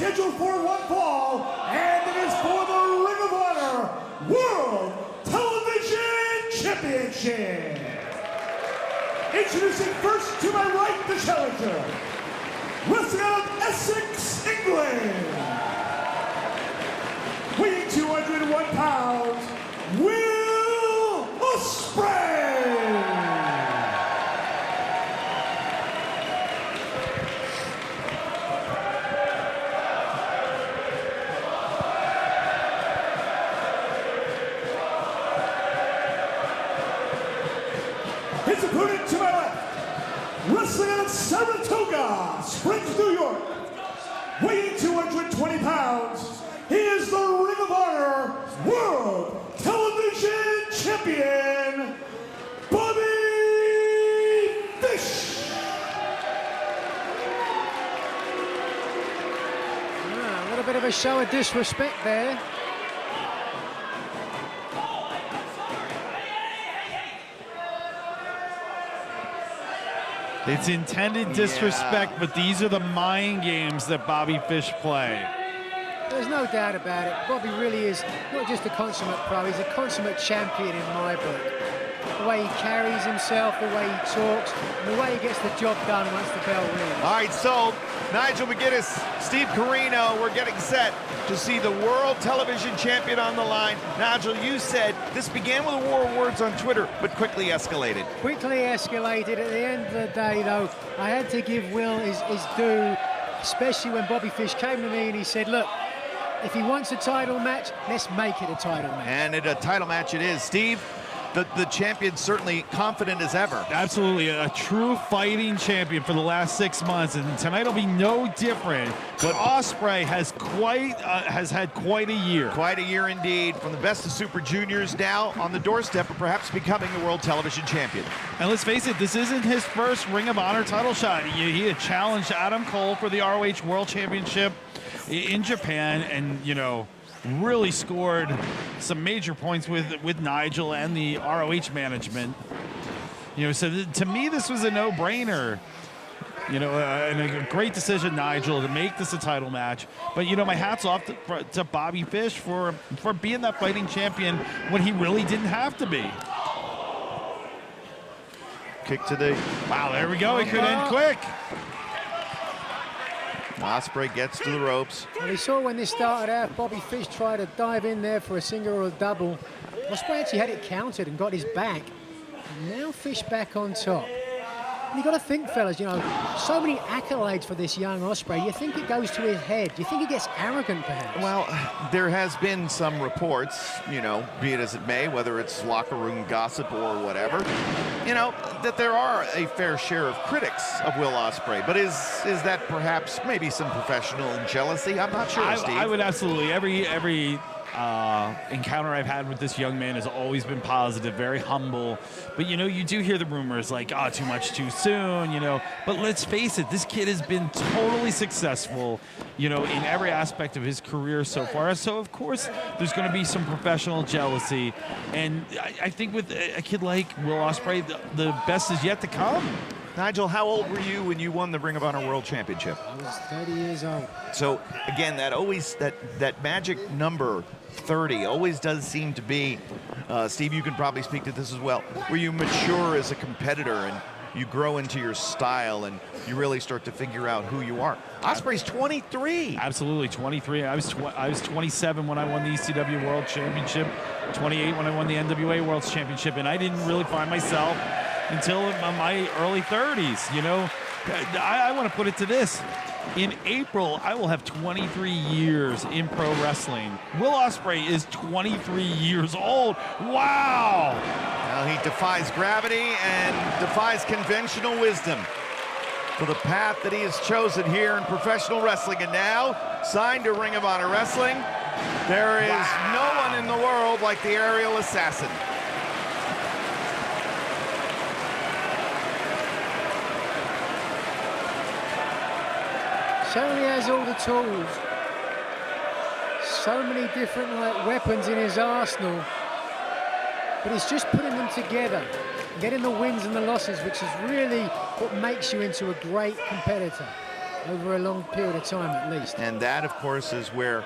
scheduled for one fall, and it is for the Ring of Honor World Television Championship. Introducing first to my right, the challenger, wrestling out of Essex, England, weighing 201 pounds, Will Ospreay. His opponent to my left, wrestling out of Saratoga Springs, New York, weighing 220 pounds, he is the Ring of Honor World Television Champion, Bobby Fish. A little bit of a show of disrespect there. It's intended disrespect, but these are the mind games that Bobby Fish play. There's no doubt about it. Bobby really is not just a consummate pro, he's a consummate champion in my book. The way he carries himself, the way he talks, and the way he gets the job done once the bell rings. All right, so Nigel McGuinness, Steve Corino, we're getting set to see the World Television Champion on the line. Nigel, you said this began with a war of words on Twitter, but quickly escalated. Quickly escalated. At the end of the day, though, I had to give Will his due, especially when Bobby Fish came to me and he said, look, if he wants a title match, let's make it a title match. And a title match it is. Steve, the champion's certainly confident as ever. Absolutely, a true fighting champion for the last 6 months, and tonight will be no different. But Ospreay has had quite a year. Quite a year indeed. From the best of Super Juniors, now on the doorstep of perhaps becoming the World Television Champion. And let's face it, this isn't his first Ring of Honor title shot. He had challenged Adam Cole for the ROH World Championship in Japan, and you know, really scored some major points with Nigel and the ROH management. You know, so to me, this was a no-brainer. You know, and a great decision, Nigel, to make this a title match. But, you know, my hat's off to Bobby Fish for being that fighting champion when he really didn't have to be. Kick to the... Wow, there we go. It could end quick. Ospreay gets to the ropes. And we saw when this started out, Bobby Fish tried to dive in there for a single or a double. Ospreay actually had it countered and got his back. And now Fish back on top. And you got to think, fellas, you know, so many accolades for this young Ospreay. You think it goes to his head? You think he gets arrogant, perhaps? Well, there has been some reports, you know, be it as it may, whether it's locker room gossip or whatever, you know, that there are a fair share of critics of Will Ospreay. But is that perhaps maybe some professional jealousy? I'm not sure, Steve. I would absolutely. Every encounter I've had with this young man has always been positive, very humble. But, you know, you do hear the rumors like, oh, too much too soon, you know. But let's face it, this kid has been totally successful, you know, in every aspect of his career so far. So, of course, there's going to be some professional jealousy. And I think with a kid like Will Ospreay, the best is yet to come. Nigel, how old were you when you won the Ring of Honor World Championship? I was 30 years old. So, again, that magic number 30 always does seem to be, Steve, you can probably speak to this as well, where you mature as a competitor and you grow into your style and you really start to figure out who you are. Ospreay's 23. Absolutely, 23. I was 27 when I won the ECW World Championship, 28 when I won the NWA World Championship, and I didn't really find myself until my early 30s, you know. I want to put it to this. In April, I will have 23 years in pro wrestling. Will Ospreay is 23 years old. Wow! Well, he defies gravity and defies conventional wisdom for the path that he has chosen here in professional wrestling. And now, signed to Ring of Honor Wrestling, there is no one in the world like the aerial assassin. Certainly has all the tools. So many different weapons in his arsenal. But it's just putting them together, getting the wins and the losses, which is really what makes you into a great competitor. over a long period of time at least. And that, of course, is where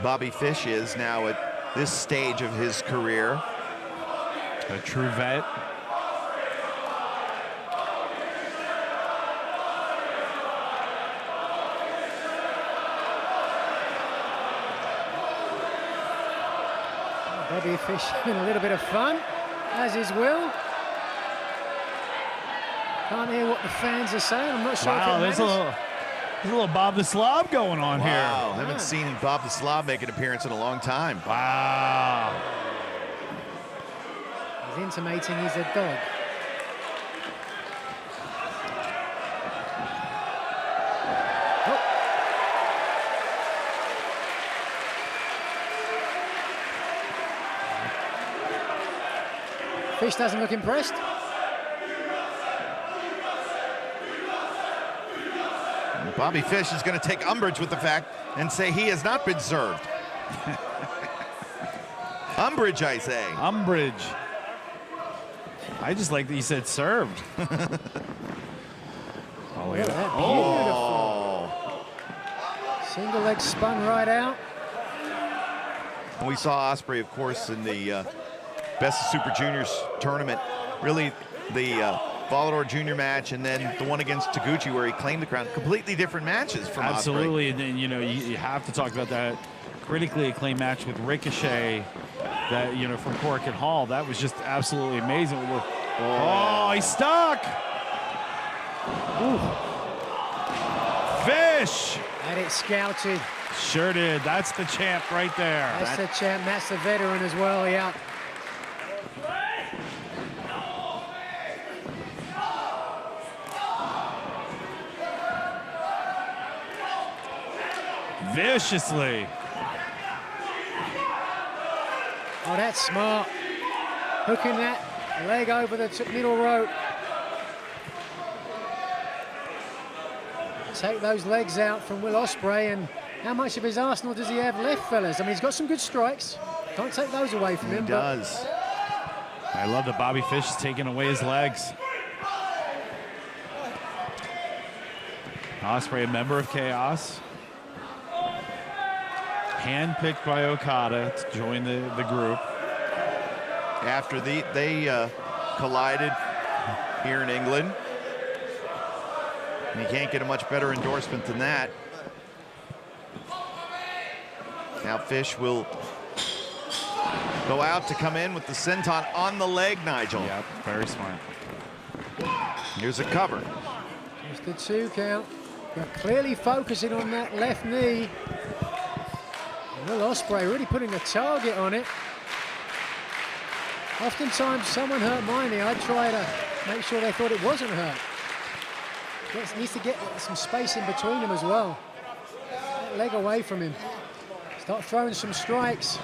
Bobby Fish is now at this stage of his career. A true vet. Bobby Fish having a little bit of fun, as is Will. Can't hear what the fans are saying. I'm not sure. Wow, there's a little Bob the Slob going on here. Wow, haven't seen Bob the Slob make an appearance in a long time. Wow. He's intimating he's a dog. Fish doesn't look impressed. Bobby Fish is going to take umbrage with the fact and say he has not been served. Umbrage, I say. Umbrage. I just like that you said served. Oh, look at that. Beautiful. Single leg spun right out. And we saw Ospreay, of course, in the Best of Super Juniors tournament. Really, the Volador Junior match, and then the one against Taguchi where he claimed the crown. Completely different matches from Absolutely, Ospreay. and then, you know, you have to talk about that critically acclaimed match with Ricochet, that, you know, from Cork and Hall. That was just absolutely amazing. Oh, he's stuck. Ooh. Fish. Had it scouted. Sure did. That's the champ right there. That's the champ. That's the veteran as well. Yeah. Viciously. Oh, that's smart. Hooking that leg over the middle rope. Take those legs out from Will Ospreay, and how much of his arsenal does he have left, fellas? I mean, he's got some good strikes. Can't take those away from him. He does. I love that Bobby Fish is taking away his legs. Ospreay, a member of Chaos. Handpicked by Okada to join the group. After they collided here in England. And you can't get a much better endorsement than that. Now Fish will go out to come in with the senton on the leg, Nigel. Yep, very smart. Here's a cover. Just a 2 count. But clearly focusing on that left knee. Will Ospreay really putting a target on it. Oftentimes someone hurt my knee, I'd try to make sure they thought it wasn't hurt. Needs to get some space in between them as well. That leg away from him. Start throwing some strikes.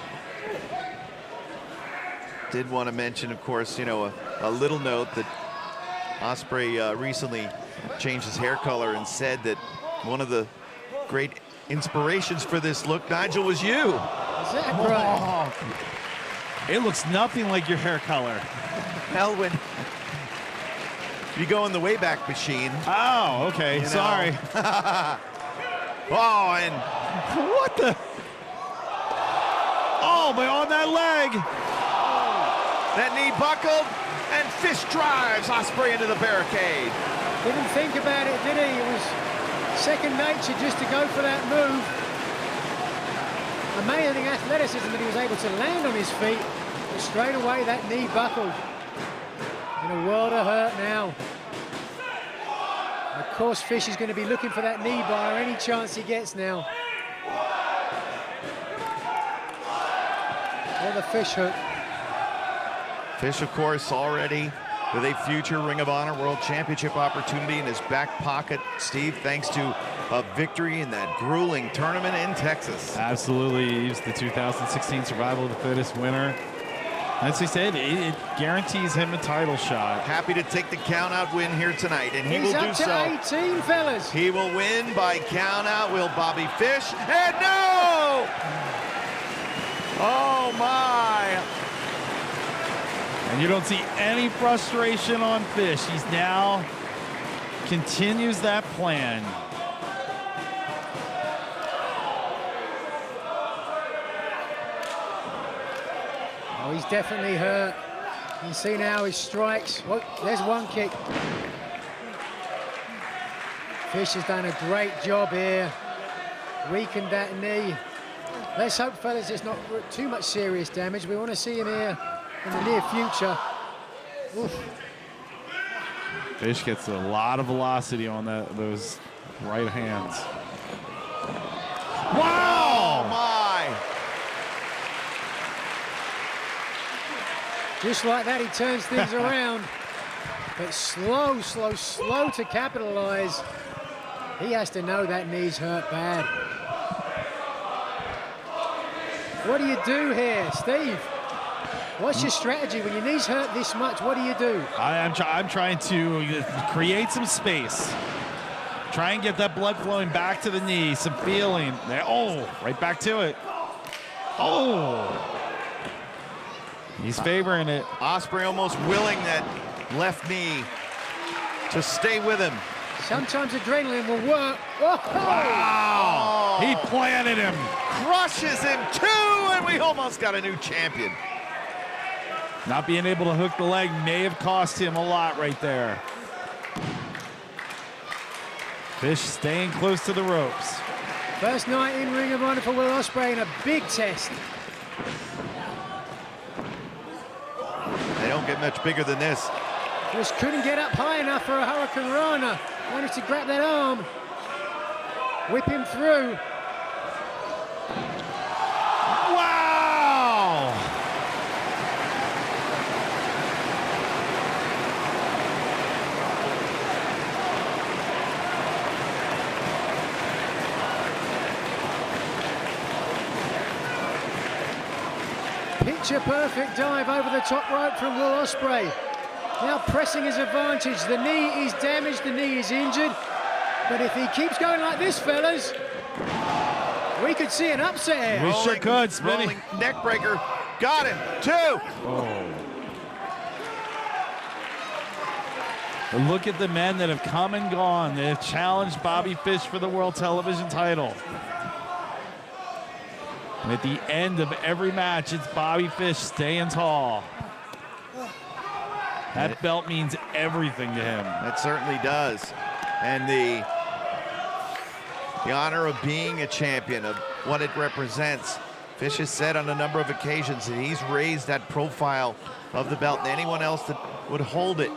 Did want to mention, of course, you know, a little note that Ospreay recently changed his hair color and said that one of the great inspirations for this look, Nigel, was you. Is that right? It looks nothing like your hair color. Hell, when you go in the Wayback Machine. Oh, okay. You know. Sorry. Oh, and What the? Oh, but on that leg. that knee buckled, and Fish drives Ospreay into the barricade. Didn't think about it, did he? It was second nature just to go for that move. Amazing athleticism that he was able to land on his feet. But straight away, that knee buckled. In a world of hurt now. Of course, Fish is going to be looking for that knee bar any chance he gets now. Or the fish hook. Fish, of course, already with a future Ring of Honor World Championship opportunity in his back pocket, Steve, thanks to a victory in that grueling tournament in Texas. Absolutely. He's the 2016 Survival of the Fittest winner. As he said, it guarantees him a title shot. Happy to take the count-out win here tonight, and he He's will do up to so. 18, fellas. He will win by count-out. Will Bobby Fish? And no! Oh, my. And you don't see any frustration on Fish. He's now continues that plan. Oh, he's definitely hurt. You can see now his strikes. Oh, there's one kick. Fish has done a great job here. Weakened that knee. Let's hope, fellas, it's not too much serious damage. We want to see him here in the near future. Oof. Fish gets a lot of velocity on those right hands. Wow! Oh, my! Just like that, he turns things around. But slow to capitalize. He has to know that knee's hurt bad. What do you do here, Steve? What's your strategy when your knees hurt this much? What do you do? I'm trying to create some space. Try and get that blood flowing back to the knee, some feeling. There. Oh, right back to it. Oh. He's favoring it. Ospreay almost willing that left knee to stay with him. Sometimes adrenaline will work. Oh. Wow. He planted him. Crushes him too, and we almost got a new champion. Not being able to hook the leg may have cost him a lot right there. Fish staying close to the ropes. First night in Ring of Honor for Will Ospreay in a big test. They don't get much bigger than this. Just couldn't get up high enough for a Hurricane Rana. Managed to grab that arm. Whip him through. Wow! Picture perfect dive over the top rope from Will Ospreay. Now pressing his advantage. The knee is damaged, the knee is injured. But if he keeps going like this, fellas, we could see an upset here. We sure could, Smitty. Rolling neck breaker. Got him. 2. Oh. But look at the men that have come and gone. They have challenged Bobby Fish for the World Television title. And at the end of every match, it's Bobby Fish staying tall. That belt means everything to him. That certainly does. And the honor of being a champion, of what it represents. Fish has said on a number of occasions that he's raised that profile of the belt, and anyone else that would hold it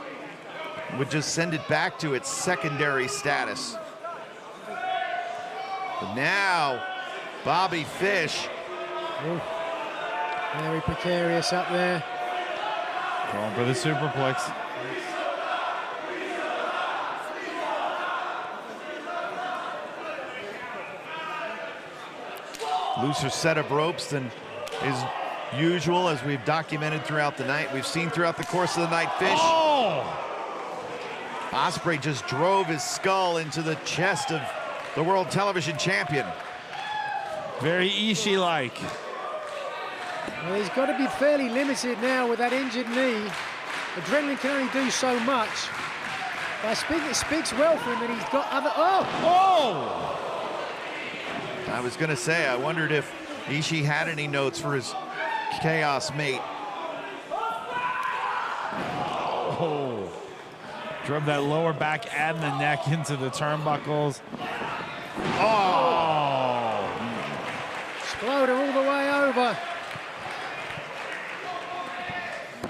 would just send it back to its secondary status. But now, Bobby Fish. Ooh. Very precarious up there. Going for the superplex. Looser set of ropes than is usual, as we've documented throughout the night. We've seen throughout the course of the night. Fish. Oh! Ospreay just drove his skull into the chest of the World Television Champion. Very Ishii-like. Well, he's got to be fairly limited now with that injured knee. Adrenaline can only do so much. But I think it speaks well for him that he's got other... Oh! I was going to say, I wondered if Ishii had any notes for his Chaos mate. Oh! Drove that lower back and the neck into the turnbuckles. Oh! Exploded all the way over.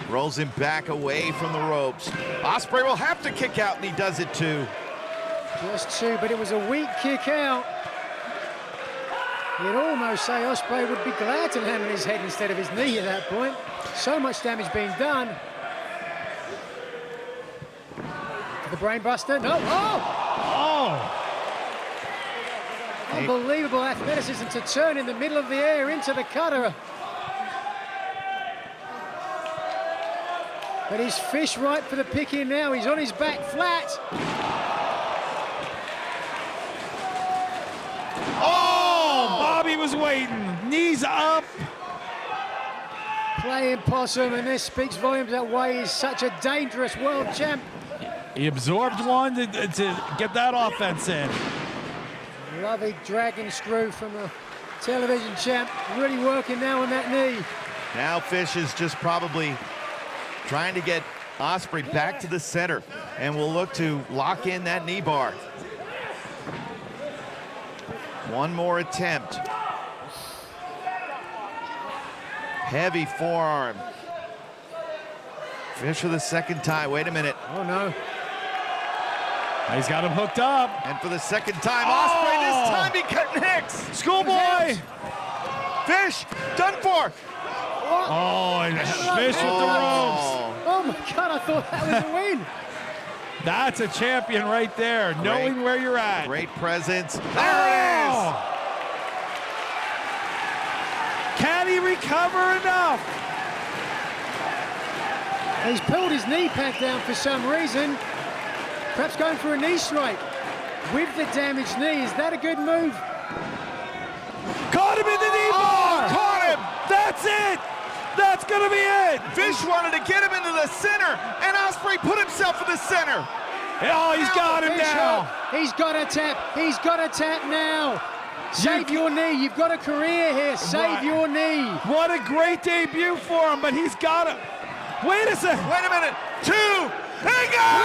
Rolls him back away from the ropes. Ospreay will have to kick out, and he does it too. Just 2, but it was a weak kick out. You'd almost say Ospreay would be glad to land on his head instead of his knee at that point. So much damage being done. The brainbuster. No. Oh! Unbelievable athleticism to turn in the middle of the air into the cutter. But he's Fish right for the picking now. He's on his back flat. Oh! Bobby was waiting. Knees up. Playing possum, and this speaks volumes that why he's such a dangerous world champ. He absorbed one to get that offense in. Lovely dragon screw from the television champ. Really working now on that knee. Now Fish is just probably trying to get Ospreay back to the center, and will look to lock in that knee bar. One more attempt. Heavy forearm. Fish for the second time. Wait a minute. Oh, no. He's got him hooked up. And for the second time, Ospreay, this time he connects. Schoolboy. Fish, done for. Oh, and Fish with the ropes. Oh, my God, I thought that was a win. That's a champion right there, knowing where you're at. Great presence. There it is. Can he recover enough? He's pulled his knee pad down for some reason. Perhaps going for a knee strike with the damaged knee. Is that a good move? Caught him in the knee bar! Caught him! That's it! That's gonna be it! Fish wanted to get him into the center, and Ospreay put himself in the center. Oh, he's got him now. He's got a tap. He's got a tap now. Save your knee. You've got a career here. Save your knee. What a great debut for him, but he's got it. Wait a second. Wait a minute. 2. He got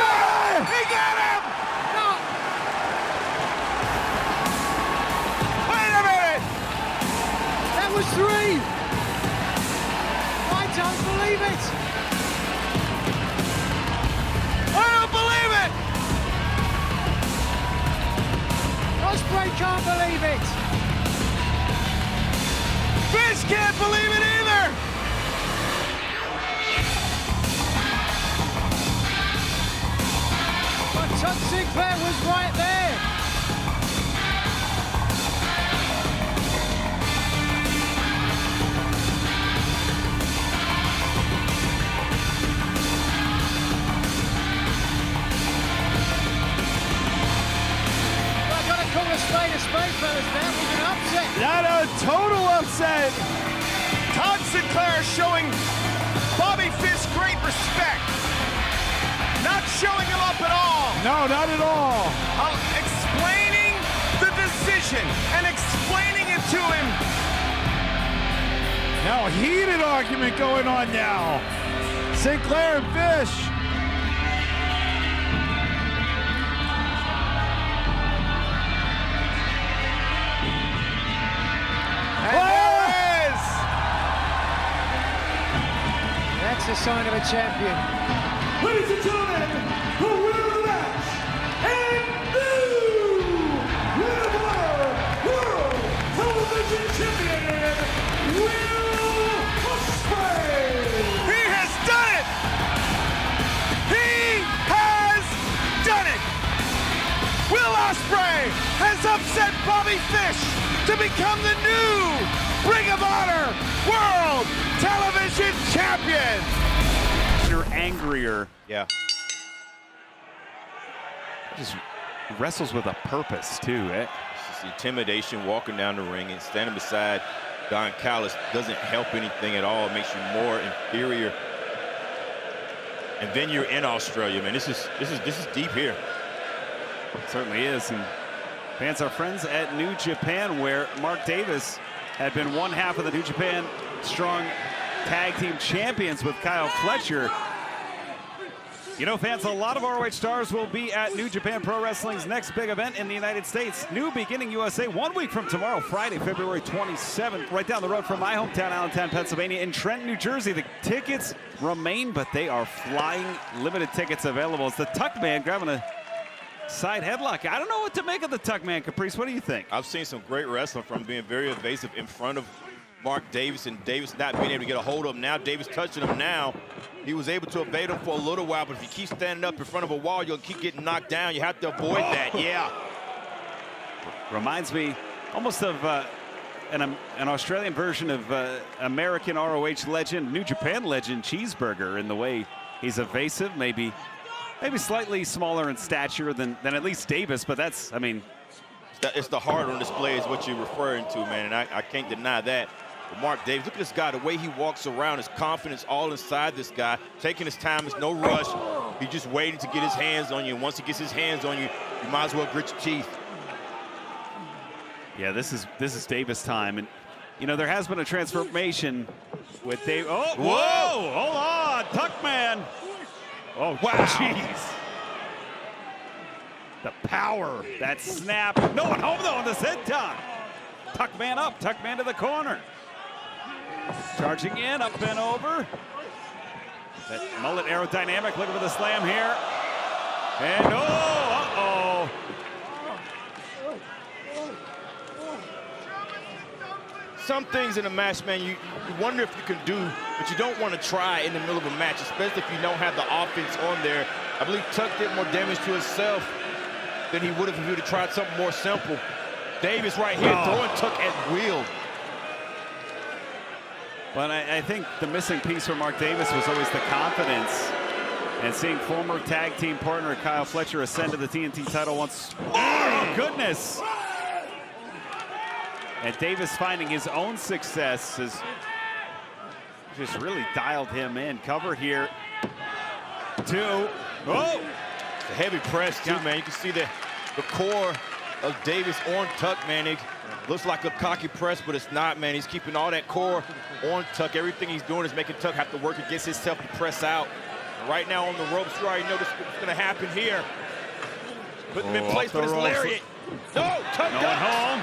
him! He got him! No. Wait a minute! That was 3. I don't believe it. I don't believe it! Ospreay can't believe it. Fish can't believe it either! But Todd Sinclair was right there. Call a spade, fellas. That was an upset. Not a total upset. Todd Sinclair showing Bobby Fish great respect. Not showing him up at all. No, not at all. Explaining the decision and explaining it to him. Now a heated argument going on now. Sinclair and Fish. That's a sign of a champion. Ladies and gentlemen, the winner of the match and new Ring of Honor World Television Champion, Will Ospreay. He has done it! He has done it! Will Ospreay has upset Bobby Fish to become the new Ring of Honor World Television Champion! You're angrier. Yeah. Just wrestles with a purpose, too. It's just intimidation, walking down the ring and standing beside Don Callis doesn't help anything at all. It makes you more inferior. And then you're in Australia, man. This is deep here. It certainly is. And fans are friends at New Japan, where Mark Davis had been one half of the New Japan Strong Tag Team Champions with Kyle Fletcher. You know, fans, a lot of ROH stars will be at New Japan Pro Wrestling's next big event in the United States, New Beginning USA, 1 week from tomorrow, Friday, February 27th, right down the road from my hometown, Allentown, Pennsylvania, in Trenton, New Jersey. The tickets remain, but they are flying. Limited tickets available. It's the Tuckman grabbing a side headlock. I don't know what to make of the Tuckman, Caprice. What do you think? I've seen some great wrestling from being very evasive in front of Mark Davis, and Davis not being able to get a hold of him. Now Davis touching him now. He was able to evade him for a little while, but if you keep standing up in front of a wall, you'll keep getting knocked down. You have to avoid that, yeah. Reminds me almost of an Australian version of American ROH legend, New Japan legend, Cheeseburger, in the way he's evasive, maybe slightly smaller in stature than at least Davis, but that's, I mean. It's the heart on display is what you're referring to, man, and I can't deny that. But Mark Davis, look at this guy, the way he walks around, his confidence all inside this guy, taking his time, it's no rush. He's just waiting to get his hands on you, and once he gets his hands on you, you might as well grit your teeth. Yeah, this is Davis time, and you know there has been a transformation with Dave. Oh, whoa, hold on, Tuckman. Oh, wow. Jeez. The power, that snap. No one home though on the senton. Tuckman up, Tuckman to the corner. Charging in, up and over. That mullet aerodynamic, looking for the slam here. And uh-oh. Some things in a match, man, you wonder if you can do, but you don't want to try in the middle of a match, especially if you don't have the offense on there. I believe Tuck did more damage to himself than he would have if he would have tried something more simple. Davis right here throwing Tuck at will. But I think the missing piece for Mark Davis was always the confidence. And seeing former tag team partner Kyle Fletcher ascend to the TNT title once more. Oh, goodness. And Davis finding his own success has just really dialed him in. Cover here. 2. Oh! It's a heavy press too, man. You can see the core of Davis on Tuck, man. It looks like a cocky press, but it's not, man. He's keeping all that core on Tuck. Everything he's doing is making Tuck have to work against himself to press out. And right now on the ropes, you already know this is going to happen here. Put him in place for his lariat. No, Tuck going home.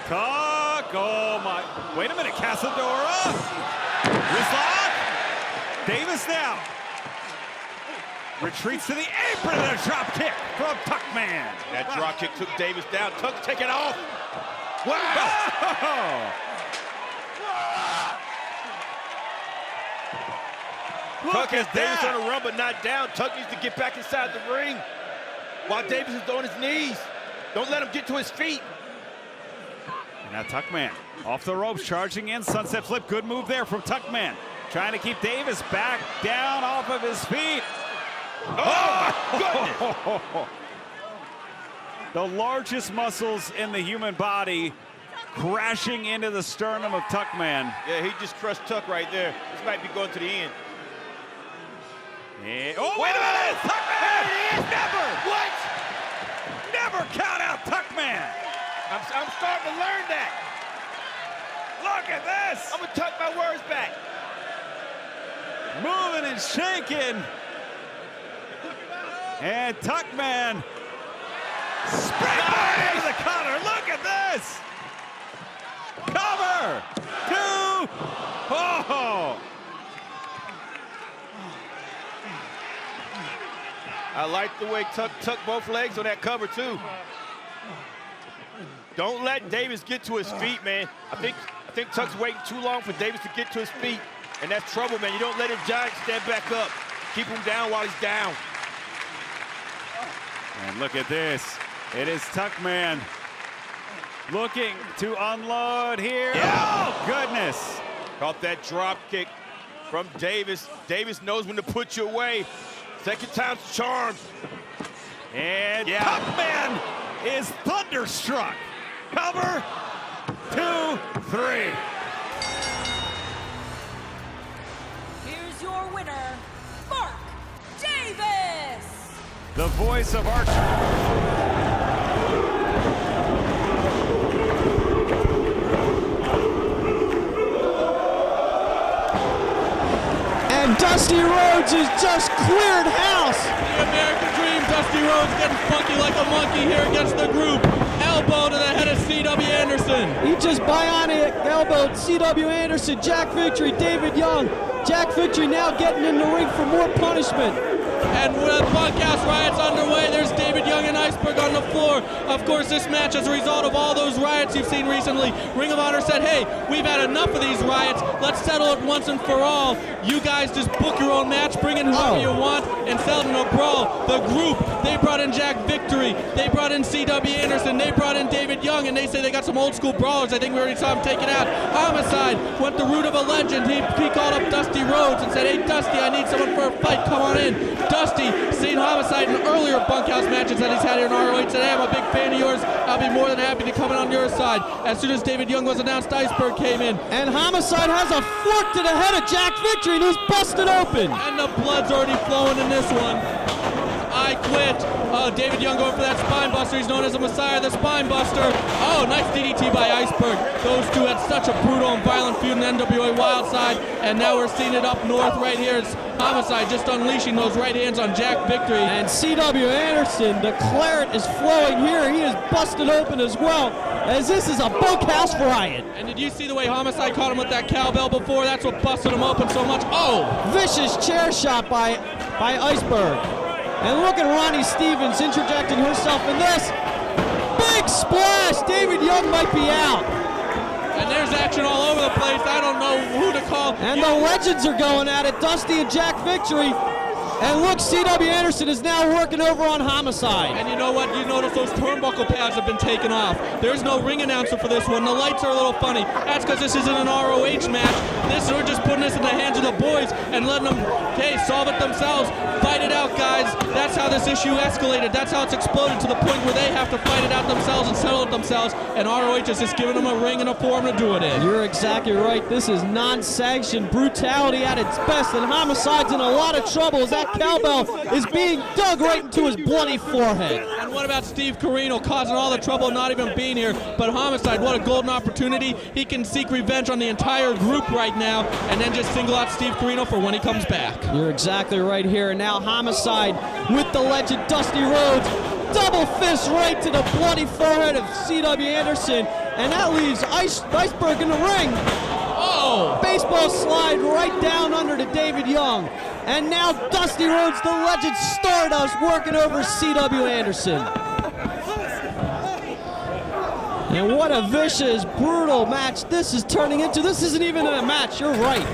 Tuck, oh my. Wait a minute, Casadora. Wristlock. Davis now. Retreats to the apron and a drop kick from Tuckman. That drop kick took Davis down. Tuck's taking off. Wow. Tuck has Davis on a run, but not down. Tuck needs to get back inside the ring while Davis is on his knees. Don't let him get to his feet. And now Tuckman off the ropes, charging in. Sunset flip, good move there from Tuckman. Trying to keep Davis back down off of his feet. Oh, my goodness. The largest muscles in the human body crashing into the sternum of Tuckman. Yeah, he just crushed Tuck right there. This might be going to the end. And, oh, wait a minute! Tuckman! Never! What? Never count out Tuckman! I'm starting to learn that. Look at this! I'm going to tuck my words back. Moving and shaking. And Tuckman springboard into the cutter. Look at this! Cover! 2! Oh! I like the way Tuck tucked both legs on that cover, too. Don't let Davis get to his feet, man. I think Tuck's waiting too long for Davis to get to his feet, and that's trouble, man. You don't let him giant step back up. Keep him down while he's down. And look at this. It is Tuckman looking to unload here. Yeah. Oh, goodness. Caught that drop kick from Davis. Davis knows when to put you away. Second time's the charm. And Tuckman is thunderstruck. Cover, 2, 3. Here's your winner, Mark Davis. The voice of our... And Dusty Rhodes has just cleared house. The American Dream, Dusty Rhodes getting funky like a monkey here against the group. Elbow to the head of C.W. Anderson. He just bionic elbowed C.W. Anderson, Jack Victory, David Young. Jack Victory now getting in the ring for more punishment. And with Bunkhouse riots underway, there's David Young and Iceberg on the floor. Of course, this match as a result of all those riots you've seen recently. Ring of Honor said, hey, we've had enough of these riots. Let's settle it once and for all. You guys just book your own match, bring in whoever you want, and sell it in a brawl. The group, they brought in Jack Victory. They brought in C.W. Anderson. They brought in David Young, and they say they got some old school brawlers. I think we already saw him take it out. Homicide went the route of a legend. He called up Dusty Rhodes and said, hey, Dusty, I need someone for a fight. Come on in. Dusty, seen Homicide in earlier Bunkhouse matches that he's had here in ROH, said, hey, I'm a big fan of yours. I'll be more than happy to come in on your side. As soon as David Young was announced, Iceberg came in. And Homicide has a fork to the head of Jack Victory, and he's busted open. And the blood's already flowing in this one. I quit. Oh, David Young going for that spine buster. He's known as the Messiah, the spine buster. Oh, nice DDT by Iceberg. Those two had such a brutal and violent feud in NWA Wildside, and now we're seeing it up north right here. It's Homicide just unleashing those right hands on Jack Victory. And C.W. Anderson, the claret is flowing here. He is busted open as well, as this is a bunkhouse riot. And did you see the way Homicide caught him with that cowbell before? That's what busted him open so much. Oh! Vicious chair shot by Iceberg. And look at Ronnie Stevens interjecting herself in this. Big splash! David Young might be out. And there's action all over the place. I don't know who to call. And the legends are going at it. Dusty and Jack Victory. And look, C.W. Anderson is now working over on Homicide. And you know what? You notice those turnbuckle pads have been taken off. There's no ring announcer for this one. The lights are a little funny. That's because this isn't an ROH match. We're just putting this in the hands of the boys and letting them, hey, solve it themselves. Fight it out, guys. That's how this issue escalated. That's how it's exploded to the point where they have to fight it out themselves and settle it themselves. And ROH is just giving them a ring and a forum to do it in. You're exactly right. This is non-sanctioned brutality at its best, and Homicide's in a lot of trouble as that cowbell is being dug right into his bloody forehead. And what about Steve Corino causing all the trouble, not even being here? But Homicide, what a golden opportunity. He can seek revenge on the entire group right now and then just single out Steve Corino for when he comes back. You're exactly right here. And now Homicide with the legend Dusty Rhodes. Double fist right to the bloody forehead of C.W. Anderson. And that leaves Iceberg in the ring. Oh! Baseball slide right down under to David Young. And now Dusty Rhodes, the legend Stardust, working over C.W. Anderson. And what a vicious, brutal match this is turning into. This isn't even a match, you're right.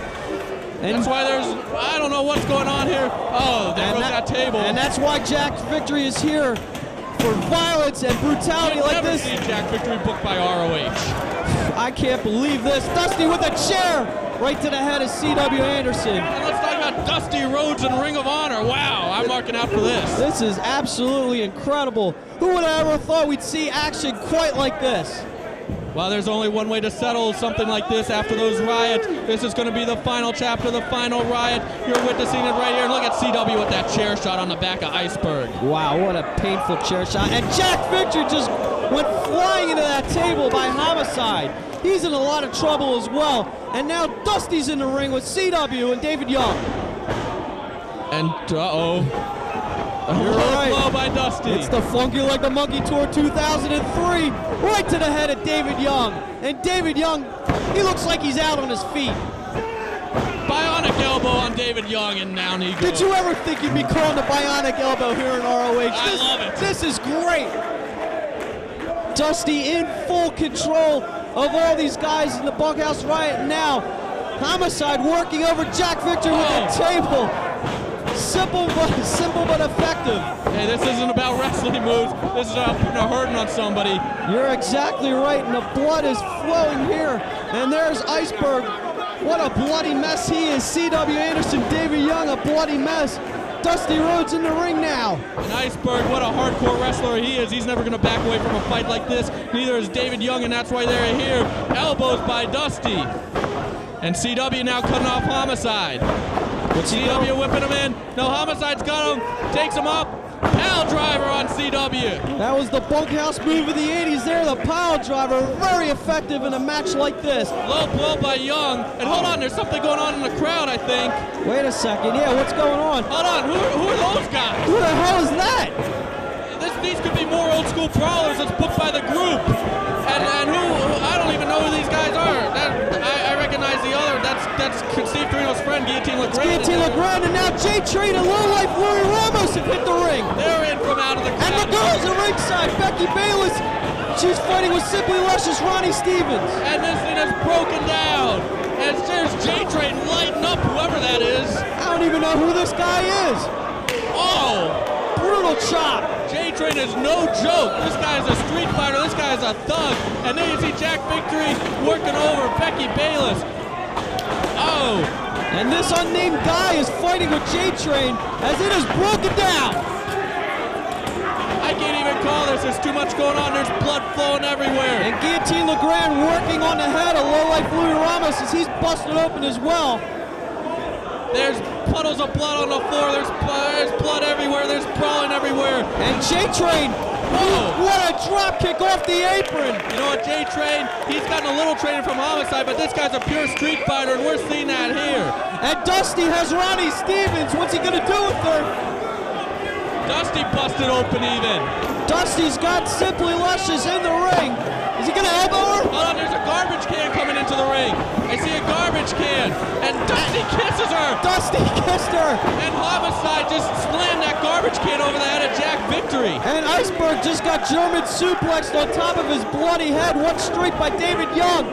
And that's why I don't know what's going on here. Oh, there goes that table. And that's why Jack Victory is here for violence and brutality like this. I've never seen Jack Victory booked by ROH. I can't believe this. Dusty with a chair right to the head of C.W. Anderson. And let's talk about Dusty Rhodes and Ring of Honor. Wow, I'm marking out for this. This is absolutely incredible. Who would have ever thought we'd see action quite like this? Well, there's only one way to settle something like this after those riots. This is going to be the final chapter, the final riot. You're witnessing it right here. Look at CW with that chair shot on the back of Iceberg. Wow, what a painful chair shot. And Jack Victory just went flying into that table by Homicide. He's in a lot of trouble as well. And now Dusty's in the ring with CW and David Young. And, uh-oh. You're right. Blow by Dusty. It's the Funky Like the Monkey Tour 2003, right to the head of David Young. And David Young, he looks like he's out on his feet. Bionic elbow on David Young, and down he goes. Did you ever think you'd be calling the bionic elbow here in ROH? I love it. This is great. Dusty in full control of all these guys in the Bunkhouse Riot now. Homicide working over Jack Victory with a table. Simple but effective. Hey, this isn't about wrestling moves. This is about putting a hurting on somebody. You're exactly right, and the blood is flowing here. And there's Iceberg. What a bloody mess he is. C.W. Anderson, David Young, a bloody mess. Dusty Rhodes in the ring now. And Iceberg, what a hardcore wrestler he is. He's never going to back away from a fight like this. Neither is David Young, and that's why they're here. Elbows by Dusty. And CW now cutting off Homicide. CW whipping him in. No, Homicide's got him. Takes him up. Pile driver on CW. That was the Bunkhouse move of the 80s there, the pile driver. Very effective in a match like this. Low blow by Young. And hold on, there's something going on in the crowd, I think. Wait a second. Yeah, what's going on? Hold on, who are those guys? Who the hell is that? These could be more old school brawlers that's booked by the group. And who, I don't even know who these guys are. I recognize the other. That's Steve Corino's friend, Guillotine LeGrand. Guillotine LeGrand, and now J-Train and Low Life Louie Ramos have hit the ring. They're in from out of the crowd. And the girls at ringside, Becky Bayless, she's fighting with Simply Luscious Ronnie Stevens. And this thing is broken down. And there's J-Train lighting up whoever that is. I don't even know who this guy is. Oh! Brutal chop. J-Train is no joke. This guy's a street fighter. This guy's a thug. And then you see Jack Victory working over Becky Bayless. Oh! And this unnamed guy is fighting with J-Train as it is broken down. I can't even call this. There's too much going on. There's blood flowing everywhere. And Guillotine LeGrand working on the head of Low Life Louie Ramos as he's busted open as well. There's puddles of blood on the floor. There's blood everywhere. There's brawling everywhere. And J-Train, what a drop kick off the apron. You know what, J-Train, he's gotten a little training from Homicide, but this guy's a pure street fighter, and we're seeing that here. And Dusty has Ronnie Stevens. What's he gonna do with her? Dusty busted open even. Dusty's got Simply Luscious in the ring. Is he gonna elbow her? Hold on, there's a garbage can coming into the ring. I see a garbage can, and Dusty kisses her. Dusty kissed her. And Homicide just slammed that garbage can over the head of Jack Victory. And Iceberg just got German suplexed on top of his bloody head. One straight by David Young.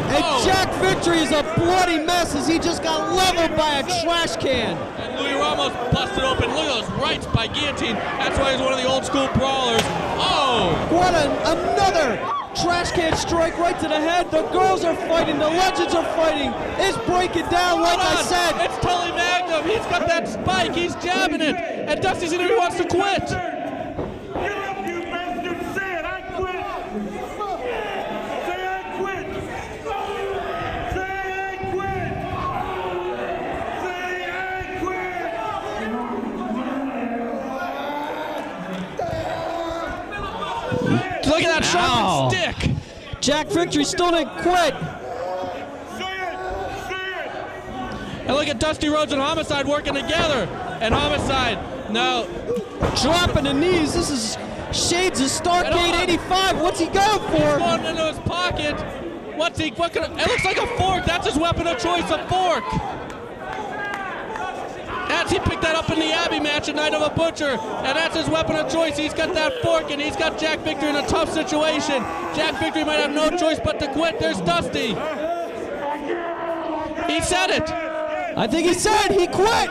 And Jack Victory is a bloody mess as he just got leveled by a trash can. And Louis Ramos busted open. Look at those rights by guillotine. That's why he's one of the old school brawlers. Oh! What another trash can strike right to the head. The girls are fighting. The legends are fighting. It's breaking down like I said. It's Tully Magnum. He's got that spike. He's jabbing it. And Dusty's in here. He wants to quit. Look at that sharp stick. Jack Victory still didn't quit. And look at Dusty Rhodes and Homicide working together. And Homicide, no. Dropping the knees. This is shades of Starcade 85. What's he going for? He's going into his pocket. It looks like a fork. That's his weapon of choice, a fork. He picked that up in the Abbey match at Night of a Butcher, and that's his weapon of choice. He's got that fork, and he's got Jack Victory in a tough situation. Jack Victory might have no choice but to quit. There's Dusty. He said it. I think he said he quit.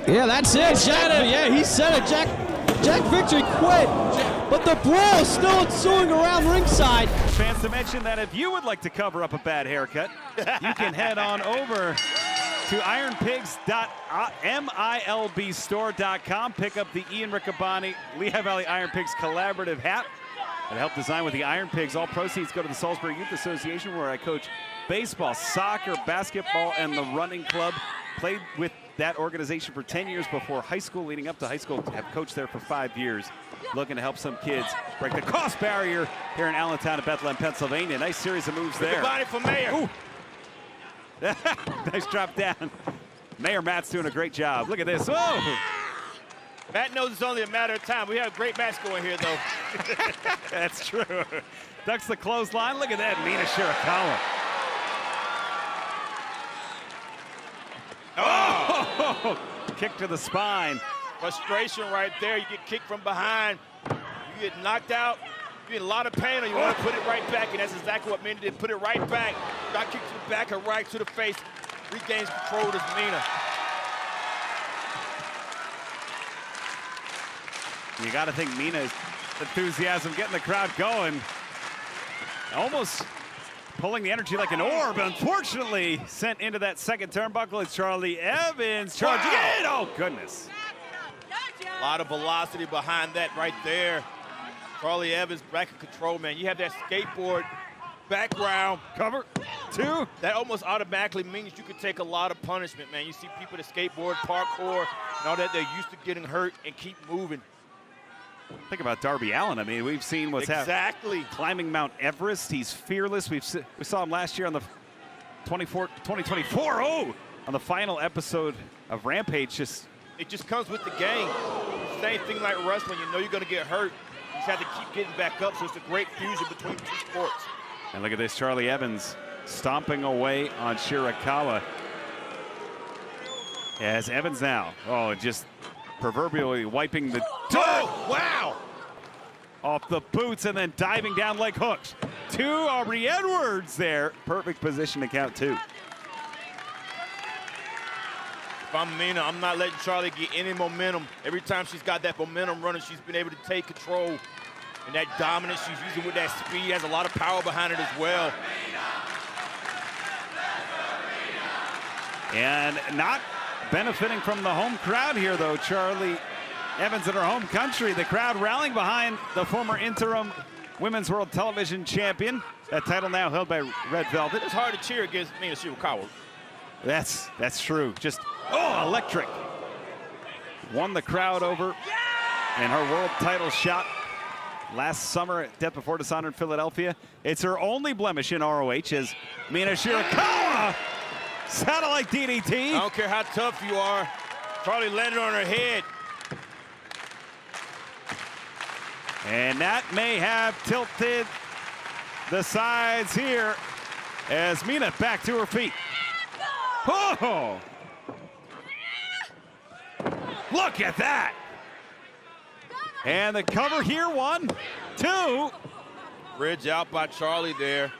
Yeah, that's it. He said it. Jack Victory quit. But the brawl is still ensuing around ringside. Fans to mention that if you would like to cover up a bad haircut, you can head on over to ironpigs.milbstore.com. Pick up the Ian Riccaboni Lehigh Valley Iron Pigs collaborative hat and help design with the Iron Pigs. All proceeds go to the Salisbury Youth Association, where I coach baseball, soccer, basketball, and the running club. Played with that organization for 10 years before high school, leading up to high school. Have coached there for 5 years. Looking to help some kids break the cost barrier here in Allentown and Bethlehem, Pennsylvania. Nice series of moves there. Everybody for Mayor. Nice drop down. Mayor Matt's doing a great job. Look at this. Whoa! Matt knows it's only a matter of time. We have a great match going here, though. That's true. Ducks the clothesline. Look at that, Mina Shirakawa. Oh! Kick to the spine. Frustration right there. You get kicked from behind. You get knocked out. You get a lot of pain, or you want to put it right back, and that's exactly what Mina did. Put it right back. Got kicked to the back and right to the face. Regains control as Mina. You got to think Mina's enthusiasm getting the crowd going. Almost pulling the energy like an orb. Unfortunately, sent into that second turnbuckle. It's Charlie Evans charging in. Oh, goodness. A lot of velocity behind that right there. Charlie Evans back in control, man. You have that skateboard background. Cover. 2. That almost automatically means you could take a lot of punishment, man. You see people that skateboard, parkour, and all that, they're used to getting hurt and keep moving. Think about Darby Allin. I mean, we've seen what's happening. Exactly. Climbing Mount Everest. He's fearless. We saw him last year on the 2024 on the final episode of Rampage. It just comes with the game. Same thing like wrestling. You know you're going to get hurt. You just have to keep getting back up, so it's a great fusion between the two sports. And look at this, Charlie Evans stomping away on Shirakawa. As Evans now, just proverbially wiping the dirt. Wow! Off the boots and then diving down like hooks. 2 Aubrey Edwards there. Perfect position to count 2. If I'm Mina, I'm not letting Charlie get any momentum. Every time she's got that momentum running, she's been able to take control. And that dominance she's using with that speed has a lot of power behind it as well. And not benefiting from the home crowd here, though. Charlie Evans in her home country. The crowd rallying behind the former interim Women's World Television Champion. That title now held by Red Velvet. It's hard to cheer against Mina Shirakawa. That's true. Just, oh, electric. Won the crowd over in her world title shot last summer at Death Before Dishonor in Philadelphia. It's her only blemish in ROH as Mina Shirakawa satellite DDT. I don't care how tough you are. Charlie landed on her head. And that may have tilted the sides here as Mina back to her feet. Oh! Look at that! And the cover here, 1, 2. Bridge out by Charlie there.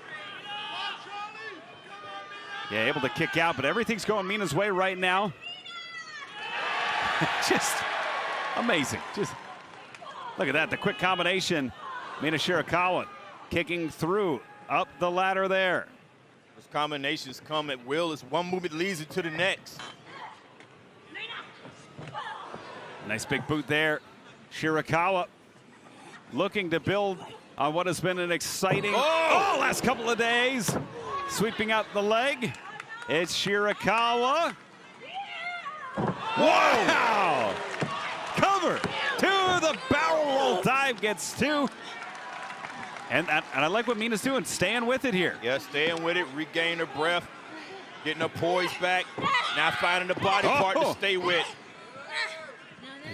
Yeah, able to kick out, but everything's going Mina's way right now. Just amazing. Just look at that, the quick combination. Mina Shirakawa kicking through, up the ladder there. Those combinations come at will as one movement leads into the next. Nice big boot there. Shirakawa looking to build on what has been an exciting last couple of days. Sweeping out the leg. It's Shirakawa. Wow! Cover to the barrel roll dive, gets 2. And I like what Mina's doing, staying with it here. Yeah, staying with it, regain her breath, getting her poise back, now finding the body part to stay with.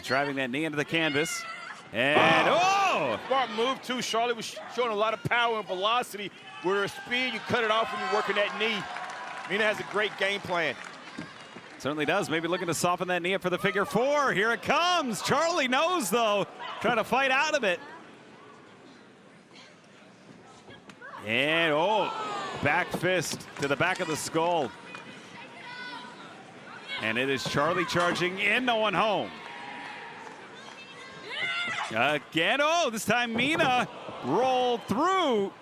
Driving that knee into the canvas. And Smart move too. Charlie was showing a lot of power and velocity. With her speed, you cut it off when you're working that knee. Mina has a great game plan. Certainly does. Maybe looking to soften that knee up for the figure 4. Here it comes. Charlie knows, though. Trying to fight out of it. And, back fist to the back of the skull. And it is Charlie charging in, no one home. Again, this time Mina rolled through.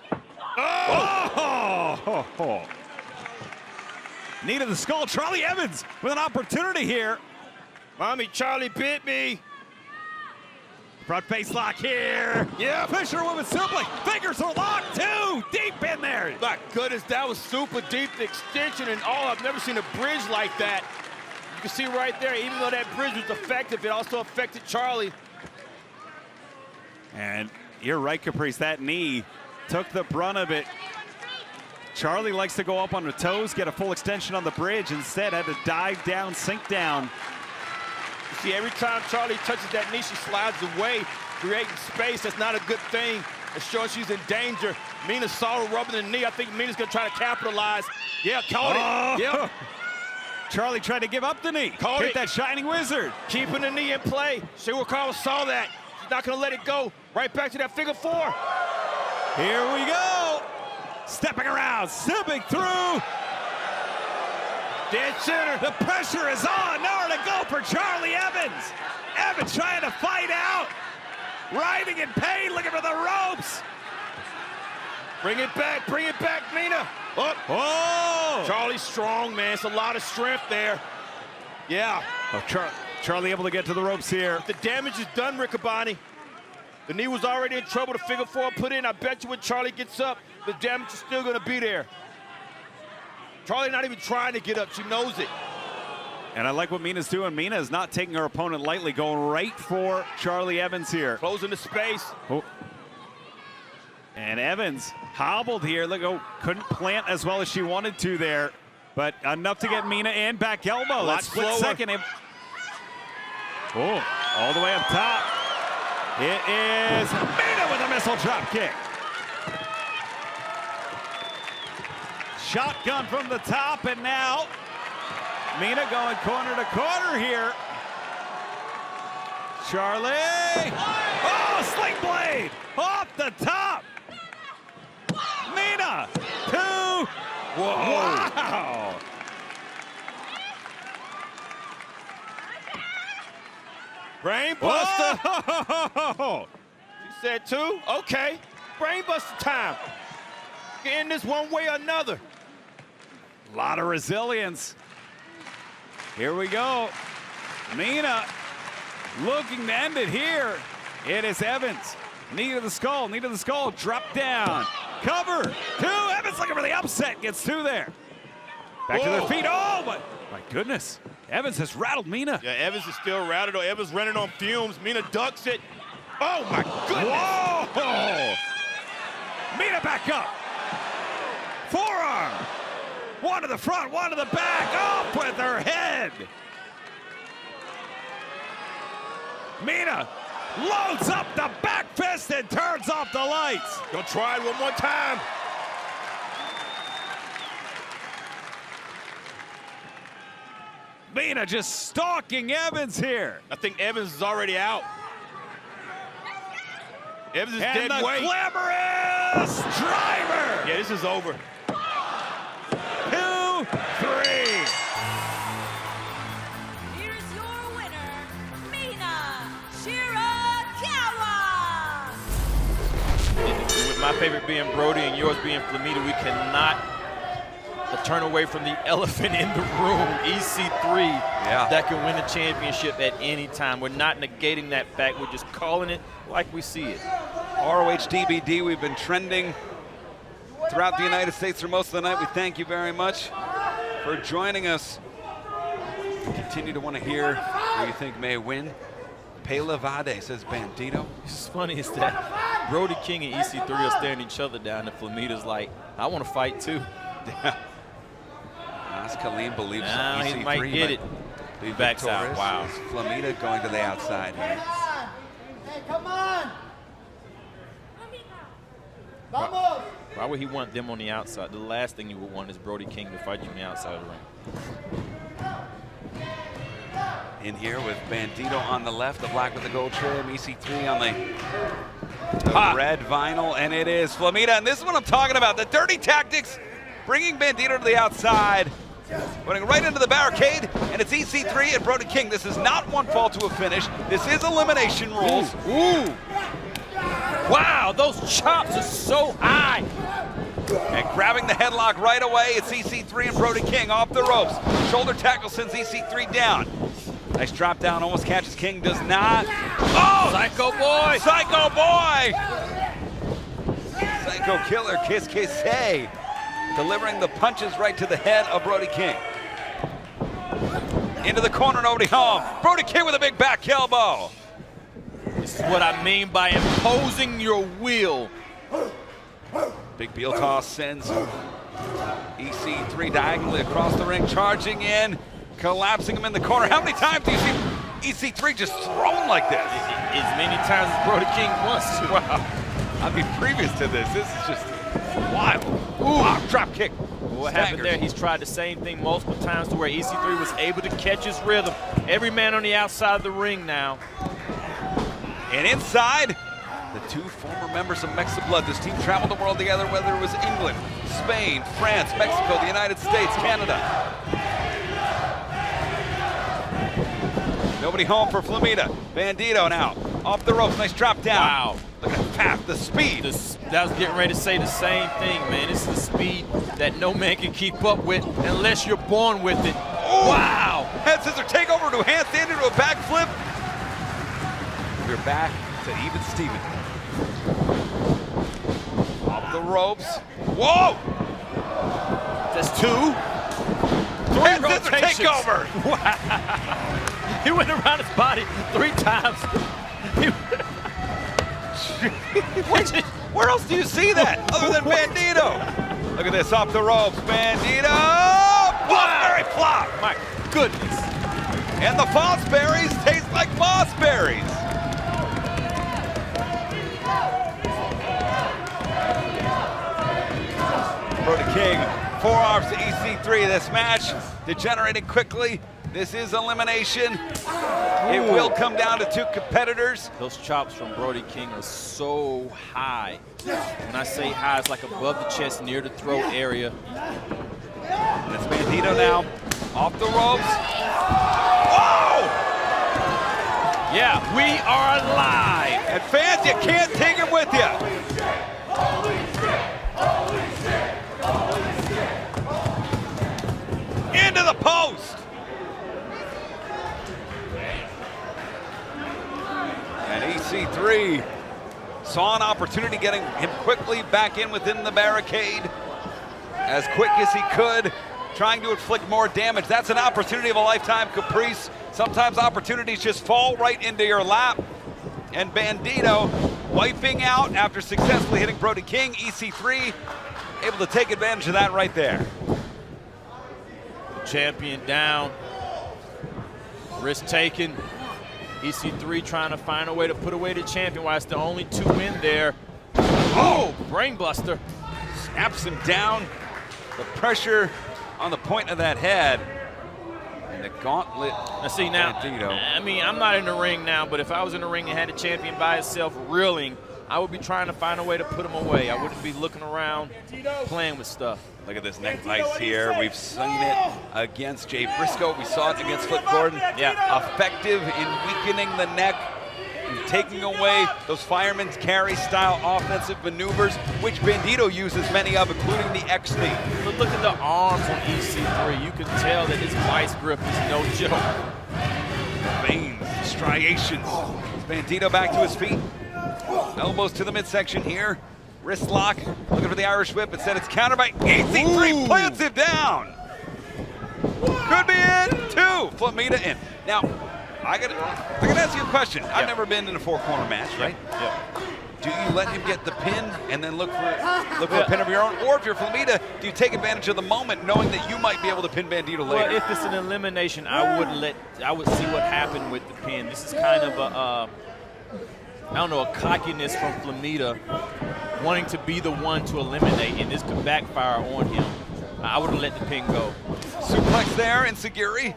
Knee to the skull. Charlie Evans with an opportunity here. Mommy, Charlie bit me. Front face lock here. Yeah. Fisherwoman suplex. Fingers are locked too. Deep in there. My goodness, that was super deep. The extension and all. I've never seen a bridge like that. You can see right there, even though that bridge was effective, it also affected Charlie. And you're right, Caprice. That knee took the brunt of it. Charlie likes to go up on the toes, get a full extension on the bridge. Instead, had to dive down, sink down. You see, every time Charlie touches that knee, she slides away, creating space. That's not a good thing. It's showing she's in danger. Mina saw her rubbing the knee. I think Mina's going to try to capitalize. Yeah, caught it. Yep. Charlie tried to give up the knee. Hit that Shining Wizard. Keeping the knee in play. Shirakawa saw that. She's not going to let it go. Right back to that figure 4. Here we go. Stepping around, stepping through. Dead center. The pressure is on. Nowhere to go for Charlie Evans. Evans trying to fight out. Riding in pain, looking for the ropes. Bring it back, Mina. Charlie's strong, man. It's a lot of strength there. Yeah. Charlie able to get to the ropes here. The damage is done, Riccaboni. The knee was already in trouble. The figure 4 put in. I bet you when Charlie gets up, the damage is still going to be there. Charlie not even trying to get up. She knows it. And I like what Mina's doing. Mina is not taking her opponent lightly, going right for Charlie Evans here. Closing the space. And Evans hobbled here. Look, couldn't plant as well as she wanted to there. But enough to get Mina in. Back elbow. That split second. All the way up top. It is Mina with a missile drop kick. Shotgun from the top, and now Mina going corner to corner here. Charlie. Sling blade off the top. Mina. 2. Wow. Brain buster. You said 2? Okay. Brain buster time. Get in this one way or another. A lot of resilience. Here we go. Mina looking to end it here. It is Evans. Knee to the skull, drop down. Cover, 2, Evans looking for the upset, gets 2 there. Back to their feet, oh, but my goodness. Evans has rattled Mina. Yeah, Evans is still rattled. Evans running on fumes. Mina ducks it. Oh, my goodness. Whoa! Mina back up. Forearm. 1 to the front, 1 to the back. Off with her head. Mina loads up the back fist and turns off the lights. Gonna try it one more time. Mina just stalking Evans here. I think Evans is already out. Evans is And dead the weight. glamorous driver. Yeah, this is over. 2, 3. Here's your winner, Mina Shirakawa. With my favorite being Brody and yours being Flamita, we cannot turn away from the elephant in the room, EC3, that can win the championship at any time. We're not negating that fact. We're just calling it like we see it. ROH DVD, we've been trending throughout the United States for most of the night. We thank you very much for joining us. We continue to want to hear who you think may win. Pela Vade says Bandido. What's funny is that Brody King and EC3 are staring each other down, and Flamita's like, I want to fight too. Yeah. Nas Kaleem believes he EC3 might get it. Be Backs out. victorious. Wow. Flamita going to the outside here. Hey, come on! Why would he want them on the outside? The last thing you would want is Brody King to fight you on the outside of the ring. In here with Bandido on the left, the black with the gold trim, EC3 on the red vinyl, and it is Flamita. And this is what I'm talking about, the dirty tactics, bringing Bandido to the outside, running right into the barricade, and it's EC3 and Brody King. This is not one fall to a finish. This is elimination rules. Ooh. Wow, those chops are so high. And grabbing the headlock right away, it's EC3 and Brody King off the ropes. Shoulder tackle sends EC3 down. Nice drop down, almost catches King, does not. Oh, Psycho boy. Psycho boy. Psycho killer, kiss, kiss, hey. Delivering the punches right to the head of Brody King. Into the corner, nobody home. Brody King with a big back elbow. This is what I mean by imposing your will. Big Beal toss sends EC3 diagonally across the ring, charging in, collapsing him in the corner. How many times do you see EC3 just thrown like this? As many times as Brody King wants to. Wow. I mean, previous to this is just wild. Ooh, wow, drop kick. What happened there, he's tried the same thing multiple times to where EC3 was able to catch his rhythm. Every man on the outside of the ring now. And inside, the 2 former members of Mexico Blood. This team traveled the world together, whether it was England, Spain, France, Mexico, the United States, Canada. Nobody home for Flamita. Bandido now, off the ropes, nice drop down. Wow. Look at the path, the speed. I was getting ready to say the same thing, man. It's the speed that no man can keep up with unless you're born with it. Ooh. Wow! Head scissor takeover to a handstand into a backflip. We're back to even Steven. Off the ropes. Whoa! That's 2. 3 Head scissor rotations. takeover. Wow. He went around his body 3 times. Where else do you see that other than Bandido? Look at this, off the ropes, Bandido! Mossberry flop! My goodness. And the Mossberries taste like Mossberries. Brody King, forearms to EC3. This match degenerating quickly. This is elimination. It will come down to 2 competitors. Those chops from Brody King are so high. When I say high, it's like above the chest, near the throat area. And it's Bandido now, off the ropes. Whoa! Yeah, we are live. And fans, you can't take him with you. Into the post. saw an opportunity getting him quickly back in within the barricade as quick as he could, trying to inflict more damage. That's an opportunity of a lifetime, Caprice. Sometimes opportunities just fall right into your lap. And Bandido wiping out after successfully hitting Brody King. EC3 able to take advantage of that right there. Champion down. Risk taken. EC3 trying to find a way to put away the champion while it's the only 2 in there. Oh, brainbuster. Snaps him down. The pressure on the point of that head. And the gauntlet. Now see now, Bandido. I mean, I'm not in the ring now, but if I was in the ring and had a champion by itself reeling, I would be trying to find a way to put him away. I wouldn't be looking around, playing with stuff. Look at this neck vice here. We've seen it against Jay Briscoe. We saw it against Flip Gordon. Yeah. Effective in weakening the neck, and taking away those fireman's carry style offensive maneuvers, which Bandido uses many of, including the X knee. But look at the arms on EC3. You can tell that his vice grip is no joke. Veins, striations. Bandido back to his feet. Elbows to the midsection here. Wrist lock, looking for the Irish whip. Instead, it's countered by EC3, plants him down. Could be in, 2. Flamita in. Now, I gotta ask you a question. I've never been in a 4-corner match, right? Yeah. Do you let him get the pin and then look for a pin of your own? Or if you're Flamita, do you take advantage of the moment knowing that you might be able to pin Bandido later? Well, if it's an elimination, I would see what happened with the pin. This is kind of a, I don't know, a cockiness from Flamita, wanting to be the one to eliminate, and this could backfire on him. I would have let the pin go. Suplex there, and Sagiri.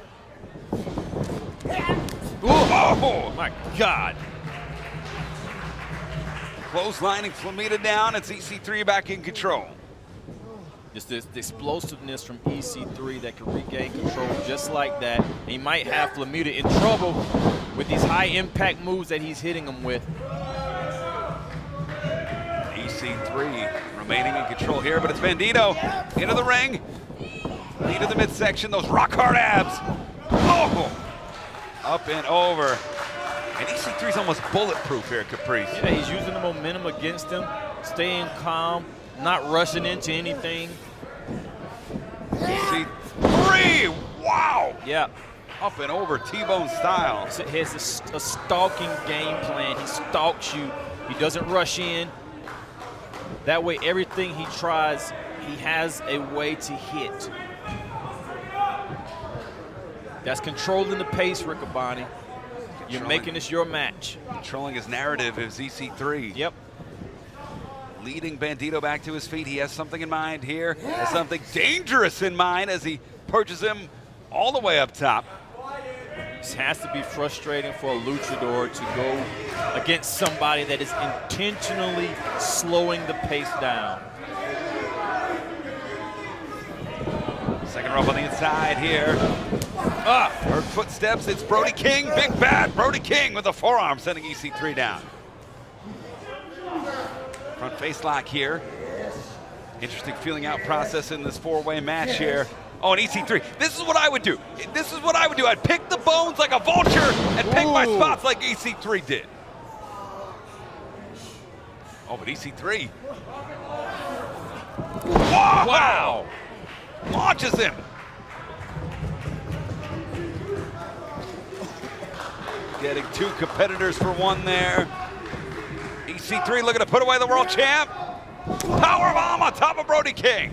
Oh my God. Clotheslining Flamita down. It's EC3 back in control. Just this explosiveness from EC3 that can regain control just like that. And he might have Flamita in trouble with these high impact moves that he's hitting him with. EC3 remaining in control here, but it's Bandido into the ring. Knee to the midsection, those rock hard abs. Oh! Up and over. And EC3's almost bulletproof here, Caprice. Yeah, he's using the momentum against him, staying calm, not rushing into anything. EC3, wow! Yeah. Up and over, T-bone style. So he has a stalking game plan. He stalks you. He doesn't rush in. That way, everything he tries, he has a way to hit. That's controlling the pace, Riccaboni. You're making this your match. Controlling his narrative is EC3. Yep. Leading Bandido back to his feet. He has something in mind here. Has something dangerous in mind as he perches him all the way up top. This has to be frustrating for a luchador to go against somebody that is intentionally slowing the pace down. Second rope on the inside here. Heard footsteps. It's Brody King. Big bad Brody King with a forearm sending EC3 down. Front face lock here. Interesting feeling out process in this 4-way match here. Oh, and EC3. This is what I would do. This is what I would do. I'd pick the bones like a vulture and pick my spots like EC3 did. Oh, but EC3. Whoa! Wow! Launches him. Getting 2 competitors for 1 there. EC3 looking to put away the world champ. Powerbomb on top of Brody King.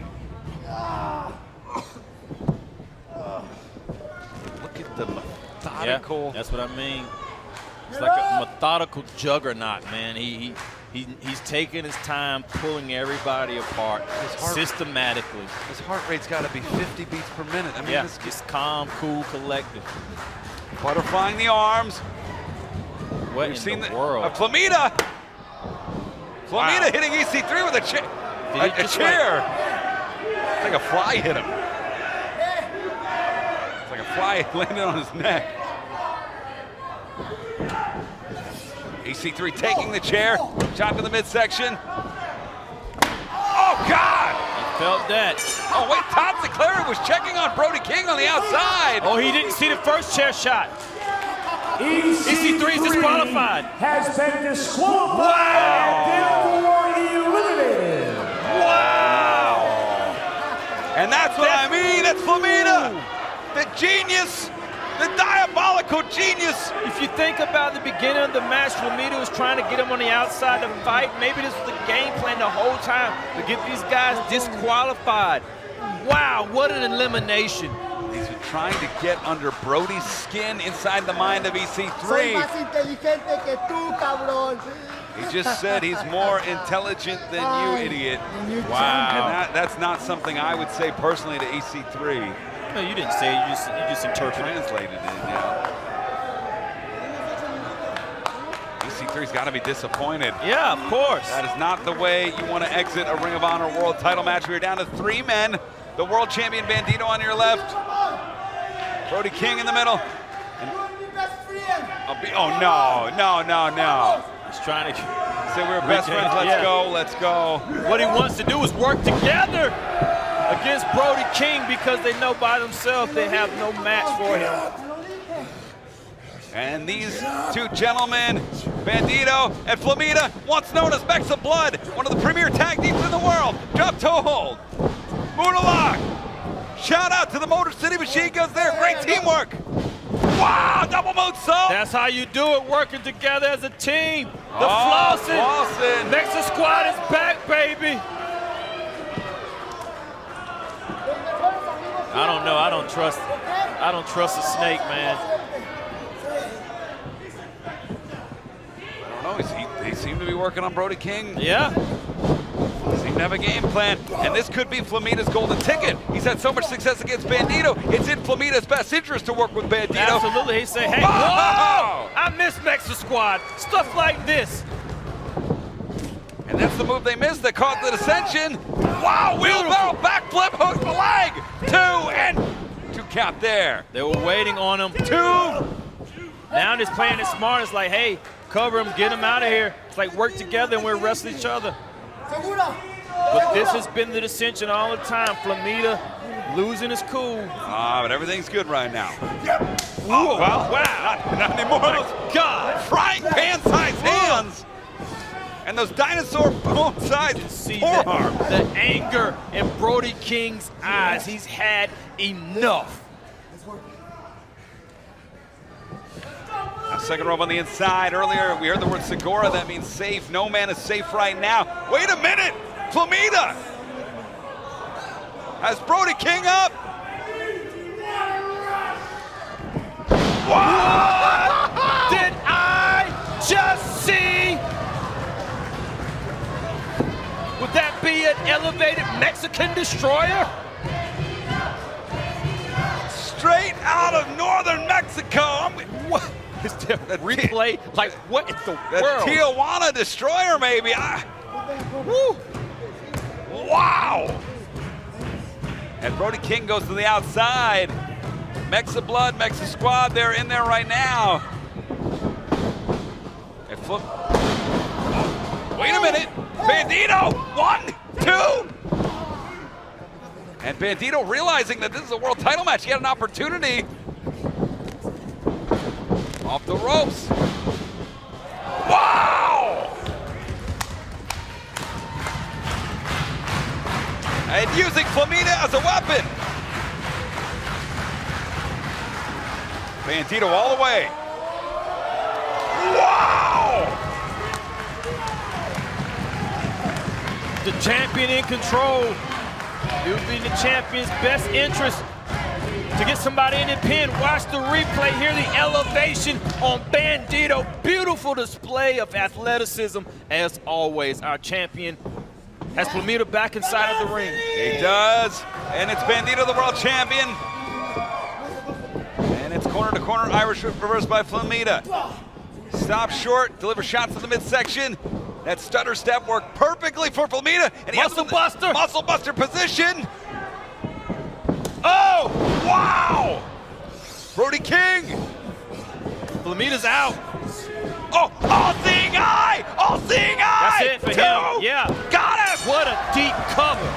Look at the methodical. Yeah, that's what I mean. It's like a methodical juggernaut, man. He's taking his time, pulling everybody apart systematically. His heart rate's got to be 50 beats per minute. I mean, yeah, just calm, cool, collected. Butterflying the arms. What We've in seen the world? Flamita. Flamita hitting EC3 with a chair. It's like a fly hit him. It's like a fly landed on his neck. EC3 taking the chair. Shot to the midsection. Oh, God! He felt that. Oh, wait, Todd Sinclair was checking on Brody King on the outside. Oh, he didn't see the first chair shot. EC3 is disqualified. Has been disqualified and therefore eliminated. Wow! And that's what I mean. That's Flamita, the genius, the diabolical genius. If you think about the beginning of the match, Flamita was trying to get him on the outside to fight. Maybe this was the game plan the whole time to get these guys disqualified. Wow, what an elimination. He's been trying to get under Brody's skin inside the mind of EC3. He just said he's more intelligent than you, idiot. Wow. And that's not something I would say personally to EC3. No, you didn't say it, you just interpreted. Translated it, yeah. EC3's got to be disappointed. Yeah, of course. That is not the way you want to exit a Ring of Honor World title match. We are down to 3 men. The world champion Bandido on your left. Brody King in the middle. Oh, no. He's trying to say we're best friends. Let's go. What he wants to do is work together against Brody King because they know by themselves they have no match for him. And these two gentlemen, Bandido and Flamita, once known as Mexa Blood, one of the premier tag teams in the world. Drop toe hold. Moonalock. Shout out to the Motor City Machine Guns there. Great teamwork. Wow, double moonsault. That's how you do it, working together as a team. The Flossin. Mexa Squad is back, baby. I don't know. I don't trust the snake, man. I don't know. He seemed to be working on Brody King. Yeah. Seem to have a game plan, and this could be Flamita's golden ticket. He's had so much success against Bandido. It's in Flamita's best interest to work with Bandido. Absolutely. He's saying, hey, whoa! I miss Mexa Squad. Stuff like this. And that's the move they missed that caught the dissension. Wow, wheelbarrow, backflip, hook the leg. 2 and 2 count there. They were waiting on him. 2. Now they're playing it smart. It's like, hey, cover him, get him out of here. It's like work together and we'll wrestle each other. But this has been the dissension all the time. Flamita losing his cool. But everything's good right now. Oh, well, wow. Not anymore. Oh, God. Frying pan-sized hands. And those dinosaur bone-sized forearms. The anger in Brody King's eyes. He's had enough. Second rope on the inside. Earlier, we heard the word Segura. That means safe. No man is safe right now. Wait a minute. Flamita has Brody King up. What did I just see? Would that be an elevated Mexican destroyer? Straight out of northern Mexico. What? Replay, like what in the world? Tijuana destroyer, maybe. Woo. Wow. And Brody King goes to the outside. Mexa Blood, Mexa Squad, they're in there right now. And flip. Wait a minute. Bandido, 1, 2. And Bandido realizing that this is a world title match. He had an opportunity. Off the ropes. Wow! And using Flamita as a weapon. Bandido all the way. Wow! The champion in control. It would be in the champion's best interest to get somebody in the pin. Watch the replay. Hear the elevation on Bandido. Beautiful display of athleticism as always. Our champion has Flamita back inside of the ring. He does. And it's Bandido, the world champion. And it's corner to corner Irish reverse by Flamita. Stop short, deliver shots to the midsection. That stutter step worked perfectly for Flamita. And he Muscle buster. Muscle buster position. Oh, wow! Brody King. Flamita's out. Oh, all-seeing eye! All-seeing eye! That's it for him. Yeah. Got him! What a deep cover.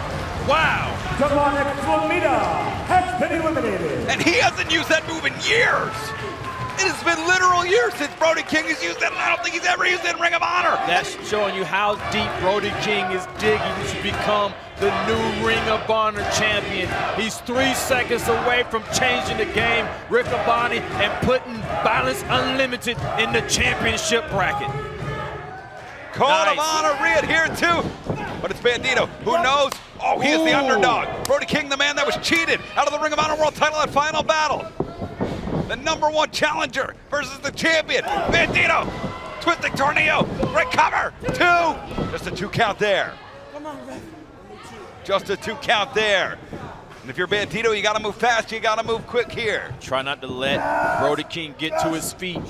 Wow. Demonic Flamita has been eliminated. And he hasn't used that move in years. It has been literal years since Brody King has used it, and I don't think he's ever used it in Ring of Honor. That's showing you how deep Brody King is digging to become the new Ring of Honor champion. He's 3 seconds away from changing the game, Riccaboni, and putting Violence Unlimited in the championship bracket. Code of Honor Riot here too. But it's Bandido. Who knows? Oh, he is the underdog. Brody King, the man that was cheated out of the Ring of Honor World title at Final Battle. The #1 challenger versus the champion. Bandido. Twisting tornado. Great cover. 2. Just a 2 count there. Come on, Red. Just a 2 count there. And if you're Bandido, you got to move fast. You got to move quick here. Try not to let Brody King get to his feet.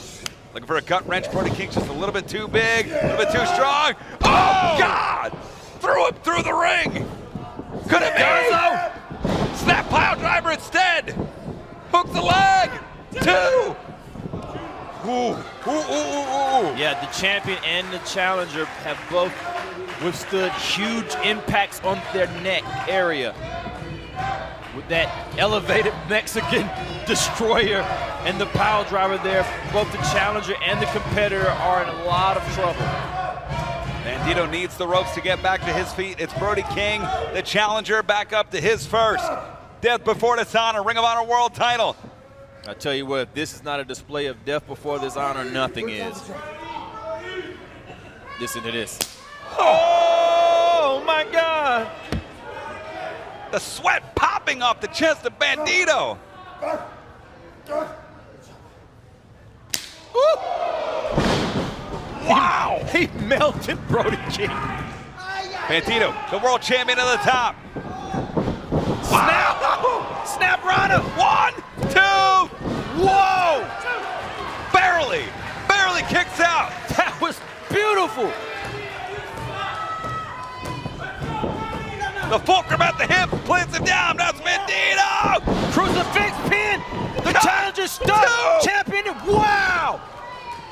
Looking for a gut wrench. Brody King's just a little bit too big, a little bit too strong. Oh, God! Threw him through the ring. Could it be? Snap pile driver instead. Hook the leg. 2. Ooh, ooh, ooh, ooh, ooh. Yeah, the champion and the challenger have both withstood huge impacts on their neck area. With that elevated Mexican destroyer and the pile driver there, both the challenger and the competitor are in a lot of trouble. Bandido needs the ropes to get back to his feet. It's Brody King, the challenger, back up to his first. Death before dishonor, Ring of Honor World title. I tell you what, if this is not a display of death before dishonor, nothing is. Listen to this. Oh my God! The sweat popping off the chest of Bandido. Wow! He melted Brody King. Bandido, the world champion at the top. Snap! Snap Rana! 1, 2, whoa! Barely kicks out. That was beautiful. The fulcrum at the hip, plants him down. That's Bandido. Crucifix pin. The challenger's stuck. Champion. Wow!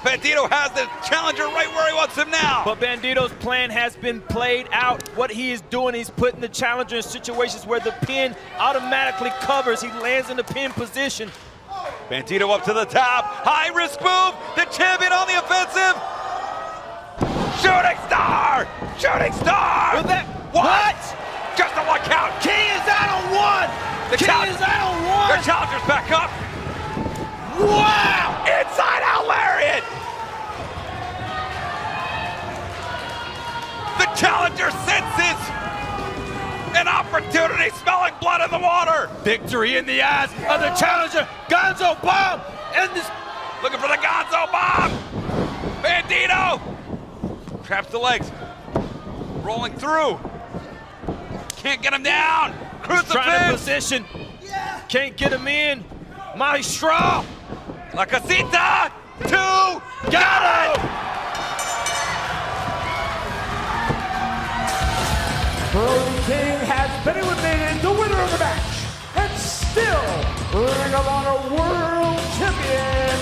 Bandido has the challenger right where he wants him now. But Bandido's plan has been played out. What he is doing, he's putting the challenger in situations where the pin automatically covers. He lands in the pin position. Bandido up to the top. High risk move. The champion on the offensive. Shooting star. Shooting star. With that, what? Just a 1 count. King is out on 1. King is out on 1. Their challenger's back up. Wow! Inside out lariat. The challenger senses an opportunity, smelling blood in the water. Victory in the eyes of the challenger. Gonzo bomb. And this. Looking for the Gonzo bomb. Bandido. Traps the legs. Rolling through. Can't get him down. Crucifix. Trying to position. Can't get him in. Maestro. La Casita. 2. Got it. Brody King has been eliminated, the winner of the match, and still Ring of Honor World Champion,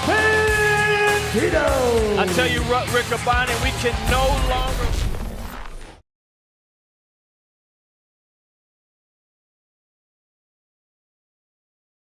Bandido. I tell you what, Riccaboni, we can no longer